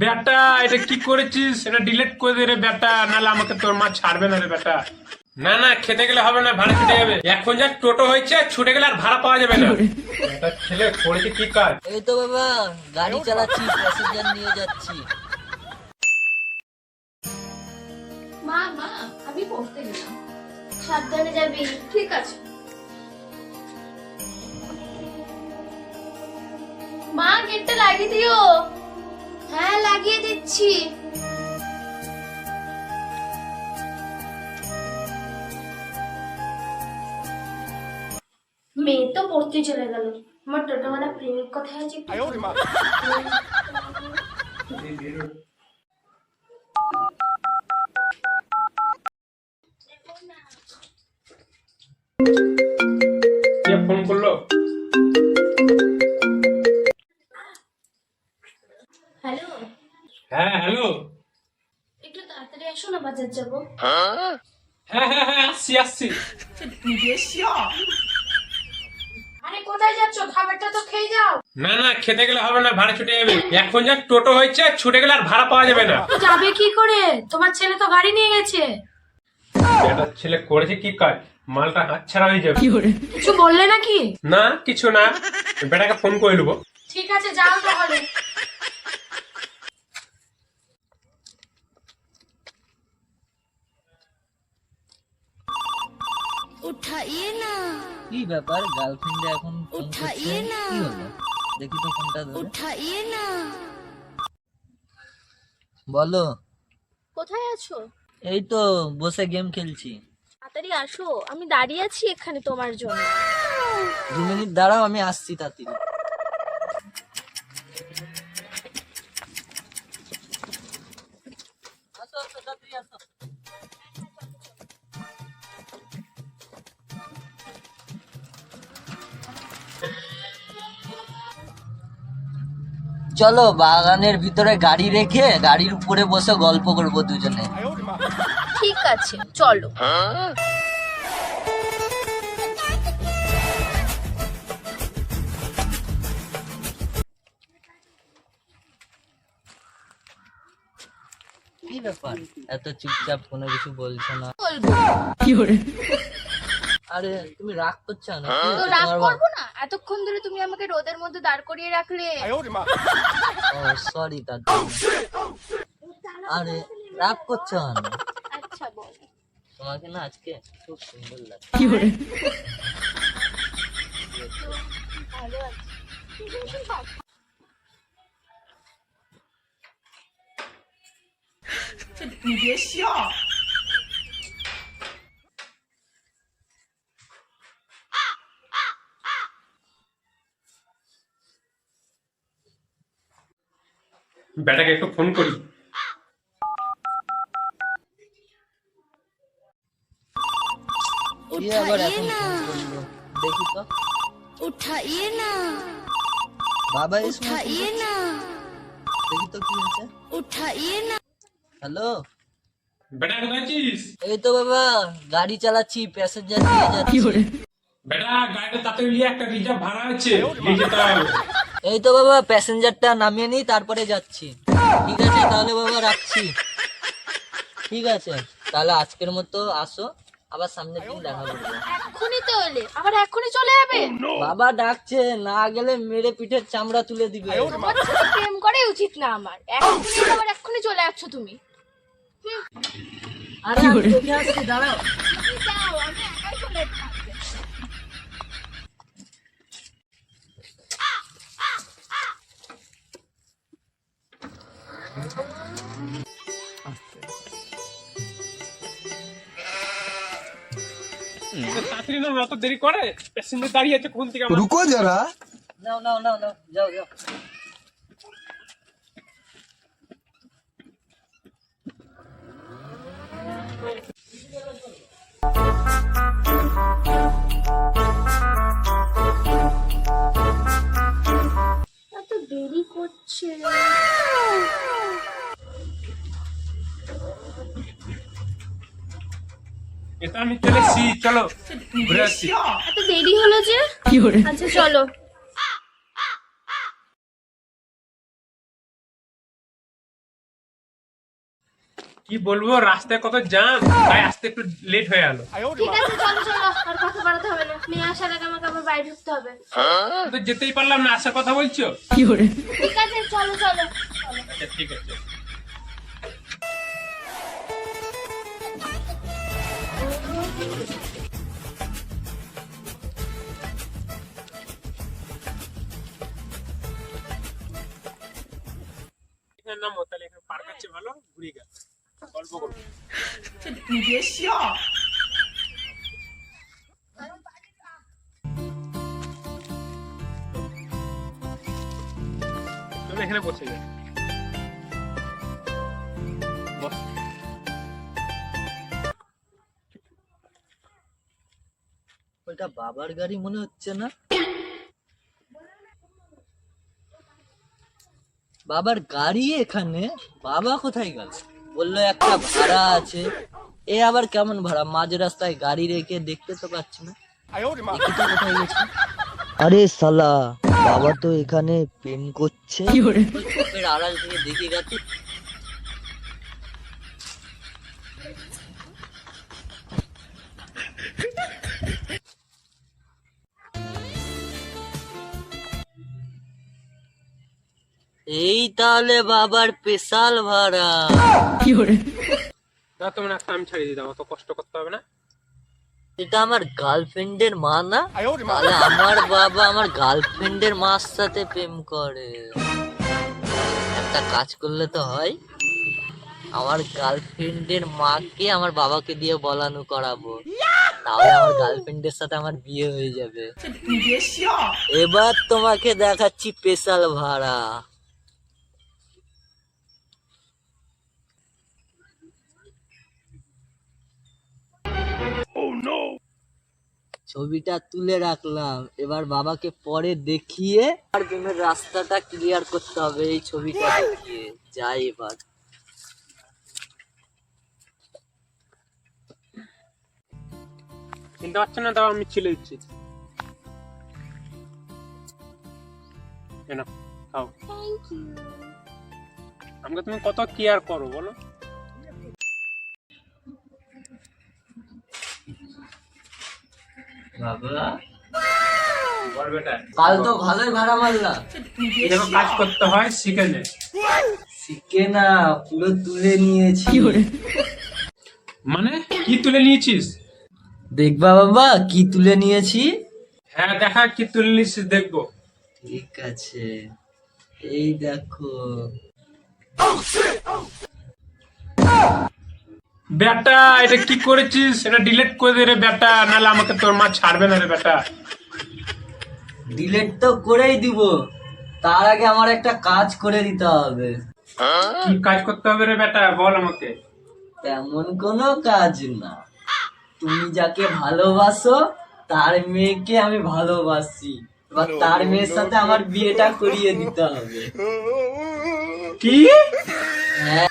বেটা এটা কি করেছিস? এটা ডিলিট করে দে রে বেটা, নাহলে আমাকে তোর মা ছাড়বে না রে বেটা। না না, খেতে গেলে হবে না, ভাড়া ছুটে যাবে। এখন যা টোটো হয়েছে, ছুটে গেলে আর ভাড়া পাওয়া যাবে না। এটা ছেলে করেছে কি কাজ? এই তো বাবা গাড়ি চালাচ্ছি, প্যাসেঞ্জার নিয়ে যাচ্ছি। মা মা আমি পড়তে গেলাম। সাবধানে যাবি। ঠিক আছে মা, গেটটা লাগিয়ে দিও। হ্যাঁ লাগিয়ে দিচ্ছি। মেয়ে তো পড়তে চলে গেল। আমার টোটোওয়ালা প্রেমিক কোথায় আছে? কে ফোন করলো? হ্যালো, হ্যাঁ হ্যালো। একটু তাড়াতাড়ি আসো না, বাজার যাবো। হ্যাঁ হ্যাঁ হ্যাঁ, আসছি আসছি। আরে কোথায় যাচ্ছ? খাবারটা তো খেয়ে যাও। না না, খেতে গেলে হবে না, ভাড়া ছুটে যাবে। এখন যা টোটো হয়েছে, ছুটে গেলে আর ভাড়া পাওয়া যাবে না। তো যাবে কি করে? তোমার ছেলে তো গাড়ি নিয়ে গেছে। এটা ছেলে করেছে কি কাজ? মালটা হাতছাড়া হয়ে যাবে। কিছু বললে নাকি? না কিছু না, বেটাকে ফোন করে নেবো। ঠিক আছে যাও তাহলে। उठाइए ना কি ব্যাপার, গার্লফ্রেন্ডে এখন ফোন করছে? উঠাইয়ে না। কি হলো? দেখি তো ফোনটা ধরে। उठाइए ना বলো। কোথায় আছো? এই তো বসে গেম খেলছি। তাড়াতাড়ি আসো, আমি দাঁড়িয়ে আছি এখানে তোমার জন্য। 2 মিনিট দাঁড়াও, আমি আসছি তাড়াতাড়ি। আসো, আসো, তাড়াতাড়ি আসো। চলো বাগানের ভিতরে গাড়ি রেখে গাড়ির উপরে বসে গল্প করবো দুজনে। ঠিক আছে চলো। কি ব্যাপার, এত চুপচাপ, কোনো কিছু বলছো না? বলবো আরে তুমি রাগ করছো না? তো রাগ করবো না? এতক্ষণ ধরে তুমি আমাকে রোদের মধ্যে দাঁড় করিয়ে রাখলে। ও সরি তার জন্য। আরে রাগ করছো না? আচ্ছা বল। তোমাকে না আজকে খুব সুন্দর লাগছে। ভালো আছি। বেটাকে একটু ফোন করি। কি আবার এখন ফোন করলো? দেখি তো। उठाइए ना বাবা এই সময় ফোন उठाइए করছে? ना দেখি তো কি হয়েছে। उठाइए ना হ্যালো, বেটা কোথায় আছিস? এই তো বাবা গাড়ি চালাচ্ছি, প্যাসেঞ্জার নিয়ে যাচ্ছি। বেটা গাড়িটা তাড়াতাড়ি নিয়ে, একটা রিজার্ভ ভাড়া আছে, নিয়ে যেতে হবে। এই তো বাবা প্যাসেঞ্জারটা নামিয়ে নিই, তারপরে যাচ্ছি। ঠিক আছে তাহলে বাবা রাখছি। ঠিক আছে তাহলে আজকের মতো আসো, আবার সামনের দিন দেখা করবো। এক্ষুনি তো এলে, আবার এক্ষুনি চলে যাবে? বাবা ডাকছে, না গেলে মেরে পিঠের চামড়া তুলে দিবে। তোমার সাথে প্রেম করাই উচিত না আমার। এক্ষুনি আবার এক্ষুনি চলে যাচ্ছ তুমি। আরে আমি দেখে আসছি, দাঁড়াও। তুমি যাও, আমি একাই চলে যাচ্ছি। তাড়াতাড়ি না, অত দেরি করে, প্যাসেঞ্জার দাঁড়িয়ে আছে কোন থেকে। रुको जरा। নাও নাও নাও নাও, যাও যাও। এত দেরি করছে। এটা আমি চলেছি, চলো ঘুরে আসছি। এত দেরি হলো যে? আচ্ছা চলো। কি বলবো, রাস্তায় কত জ্যাম, তাই আসতে একটু লেট হয়ে গেল। ঠিক আছে চলো চলো, আর কথা বাড়াতে হবে না, মেয়ে আসার আগে আমাকে আবার বাড়ি ঢুকতে হবে। তো যেতেই পারলাম না, আসার কথা বলছো। ঠিক আছে চলো চলো। আচ্ছা ঠিক আছে। এখানে নামো, তাহলে এখানে পার্ক আছে ভালো, ঘুরে গেল গল্প করবো। তুমি এখানে বসে যাও। বস। ওইটা বাবার গাড়ি মনে হচ্ছে না? বাবার গাড়ি এখানে, বাবা কোথায় গেল? বললো একটা ভাড়া আছে, এ আবার কেমন ভাড়া? মাঝ রাস্তায় গাড়ি রেখে দেখতে তো পাচ্ছি না, দেখি তো কোথায় গেছে। আরে শালা, বাবা তো এখানে প্রেম করছে। ওই চোখের আড়াল থেকে দেখে গেছে। এই তাহলে বাবার স্পেশাল ভাড়া। না তোমরা একটা আমি ছাড়িয়ে দিতাম, অত কষ্ট করতে হবে না। এটা আমার গার্লফ্রেন্ডের মা না? তাহলে আমার বাবা আমার গার্লফ্রেন্ডের মার সাথে প্রেম করে। একটা কাজ করলে তো হয়, আমার গার্লফ্রেন্ডের মাকে আমার বাবাকে দিয়ে বলানো করাবো, তাহলে আমার গার্লফ্রেন্ডের সাথে আমার বিয়ে হয়ে যাবে। এবার তোমাকে দেখাচ্ছি স্পেশাল ভাড়া। ছবিটা তুলে রাখলাম, এবার বাবাকে পরে দেখিয়ে আর প্রেমের রাস্তাটা ক্লিয়ার করতে হবে এই ছবিটা দেখিয়ে। যাই এবার। চিনতে পারছো না, তাও আমি ছিলে দিচ্ছি। খাও। Thank you. আমাকে তুমি কত কেয়ার করো বলো। বাবা বল বেটা, কাল তো ভালোই ভাড়া মারলাম। এরকম কাজ করতে হয়, শিখে নে। শিখে না, পুরো তুলে নিয়েছি। মানে কি তুলে নিয়েছিস? দেখবা বাবা কি তুলে নিয়েছি। হ্যাঁ দেখা, কি তুলে নিয়েছিস দেখবো। ঠিক আছে, এই দেখো। বেটা এটা কি করেছিস? এটা ডিলিট করে দে রে বেটা, নাহলে আমাকে তোর মা ছাড়বে না রে বেটা। ডিলেট তো করেই দিব, তার আগে আমার একটা কাজ করে দিতে হবে। কি কাজ করতে হবে রে বেটা, বল আমাকে। তেমন কোনো কাজ না, তুমি যাকে ভালোবাসো তার মেয়েকে আমি ভালোবাসি, এবার তার মেয়ের সাথে আমার বিয়েটা করিয়ে দিতে হবে। কি? হ্যাঁ।